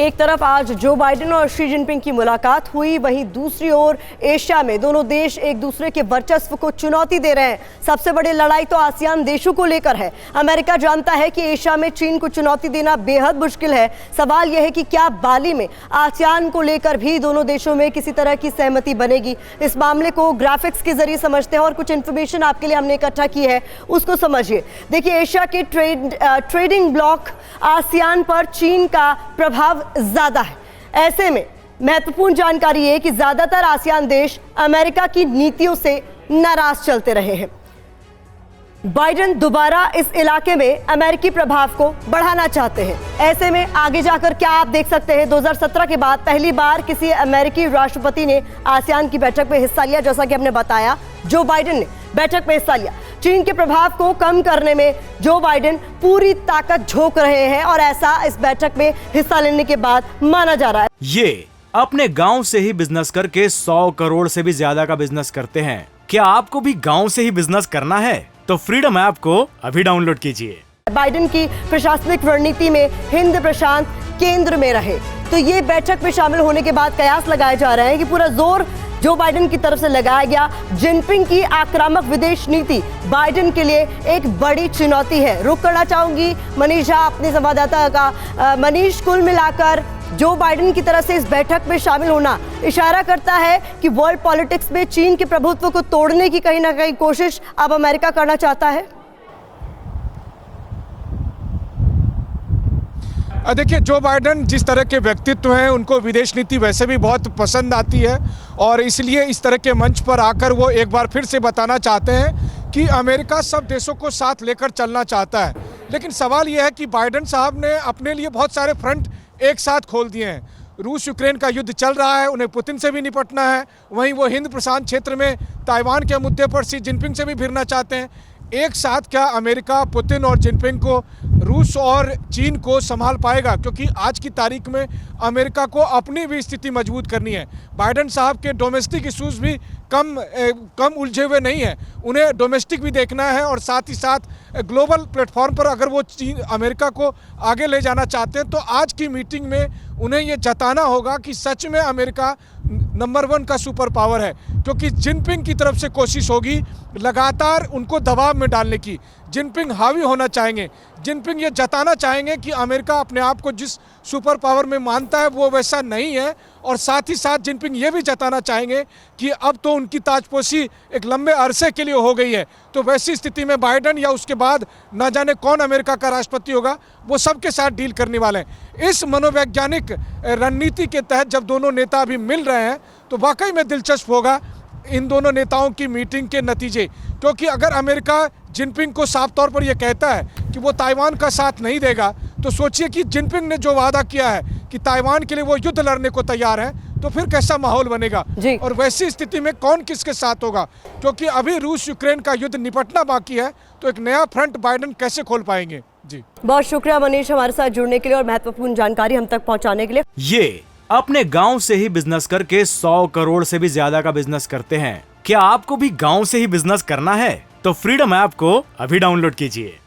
एक तरफ आज जो बाइडेन और शी जिनपिंग की मुलाकात हुई, वहीं दूसरी ओर एशिया में दोनों देश एक दूसरे के वर्चस्व को चुनौती दे रहे हैं। सबसे बड़ी लड़ाई तो आसियान देशों को लेकर है। अमेरिका जानता है कि एशिया में चीन को चुनौती देना बेहद मुश्किल है। सवाल यह है कि क्या बाली में आसियान को लेकर भी दोनों देशों में किसी तरह की सहमति बनेगी। इस मामले को ग्राफिक्स के जरिए समझते हैं और कुछ इंफॉर्मेशन आपके लिए हमने इकट्ठा की है, उसको समझिए। देखिए, एशिया के ट्रेडिंग ब्लॉक आसियान पर चीन का प्रभाव ज्यादा है। ऐसे में महत्वपूर्ण जानकारी है कि ज्यादातर आसियान देश अमेरिका की नीतियों से नाराज चलते रहे हैं। बाइडेन दोबारा इस इलाके में अमेरिकी प्रभाव को बढ़ाना चाहते हैं। ऐसे में आगे जाकर क्या आप देख सकते हैं, 2017 के बाद पहली बार किसी अमेरिकी राष्ट्रपति ने आसियान की बैठक में हिस्सा लिया। जैसा कि हमने बताया, जो बाइडेन ने बैठक में हिस्सा लिया। चीन के प्रभाव को कम करने में जो बाइडेन पूरी ताकत झोंक रहे हैं और ऐसा इस बैठक में हिस्सा लेने के बाद माना जा रहा है। ये अपने गांव से ही बिजनेस करके 100 करोड़ से भी ज्यादा का बिजनेस करते हैं। क्या आपको भी गांव से ही बिजनेस करना है? तो फ्रीडम ऐप को अभी डाउनलोड कीजिए। बाइडेन की प्रशासनिक रणनीति में हिंद प्रशांत केंद्र में रहे, तो ये बैठक में शामिल होने के बाद कयास लगाए जा रहे हैं कि पूरा जोर जो बाइडेन की तरफ से लगाया गया। जिनपिंग की आक्रामक विदेश नीति बाइडेन के लिए एक बड़ी चुनौती है। रुक करना चाहूंगी मनीषा अपने संवाददाता का। मनीष, कुल मिलाकर जो बाइडेन की तरफ से इस बैठक में शामिल होना इशारा करता है कि वर्ल्ड पॉलिटिक्स में चीन के प्रभुत्व को तोड़ने की कहीं ना कहीं कोशिश अब अमेरिका करना चाहता है। देखिए, जो बाइडेन जिस तरह के व्यक्तित्व हैं, उनको विदेश नीति वैसे भी बहुत पसंद आती है और इसलिए इस तरह के मंच पर आकर वो एक बार फिर से बताना चाहते हैं कि अमेरिका सब देशों को साथ लेकर चलना चाहता है। लेकिन सवाल यह है कि बाइडेन साहब ने अपने लिए बहुत सारे फ्रंट एक साथ खोल दिए हैं। रूस यूक्रेन का युद्ध चल रहा है, उन्हें पुतिन से भी निपटना है। वहीं वो हिंद प्रशांत क्षेत्र में ताइवान के मुद्दे पर शी जिनपिंग से भी भिड़ना चाहते हैं। एक साथ क्या अमेरिका पुतिन और जिनपिंग को, रूस और चीन को संभाल पाएगा? क्योंकि आज की तारीख में अमेरिका को अपनी भी स्थिति मजबूत करनी है। बाइडेन साहब के डोमेस्टिक इश्यूज भी कम उलझे हुए नहीं हैं। उन्हें डोमेस्टिक भी देखना है और साथ ही साथ ग्लोबल प्लेटफॉर्म पर अगर वो अमेरिका को आगे ले जाना चाहते हैं तो आज की मीटिंग में उन्हें ये जताना होगा कि सच में अमेरिका नंबर 1 का सुपर पावर है। क्योंकि जिनपिंग की तरफ से कोशिश होगी लगातार उनको दबाव में डालने की। जिनपिंग हावी होना चाहेंगे। जिनपिंग ये जताना चाहेंगे कि अमेरिका अपने आप को जिस सुपर पावर में मानता है वो वैसा नहीं है। और साथ ही साथ जिनपिंग ये भी जताना चाहेंगे कि अब तो उनकी ताजपोशी एक लंबे अरसे के लिए हो गई है। तो वैसी स्थिति में बाइडेन या उसके बाद न जाने कौन अमेरिका का राष्ट्रपति होगा, वो सबके साथ डील करने वाले हैं। इस मनोवैज्ञानिक रणनीति के तहत जब दोनों नेता अभी मिल रहे हैं तो वाकई में दिलचस्प होगा इन दोनों नेताओं की मीटिंग के नतीजे। क्योंकि अगर अमेरिका जिनपिंग को साफ तौर पर यह कहता है कि वो ताइवान का साथ नहीं देगा, तो सोचिए कि जिनपिंग ने जो वादा किया है कि ताइवान के लिए वो युद्ध लड़ने को तैयार है, तो फिर कैसा माहौल बनेगा और वैसी स्थिति में कौन किसके साथ होगा। क्योंकि अभी रूस यूक्रेन का युद्ध निपटना बाकी है, तो एक नया फ्रंट बाइडेन कैसे खोल पाएंगे। जी, बहुत शुक्रिया मनीष हमारे साथ जुड़ने के लिए और महत्वपूर्ण जानकारी हम तक पहुँचाने के लिए। ये अपने गांव से ही बिजनेस करके 100 करोड़ से भी ज्यादा का बिजनेस करते हैं। क्या आपको भी गांव से ही बिजनेस करना है? तो फ्रीडम ऐप को अभी डाउनलोड कीजिए।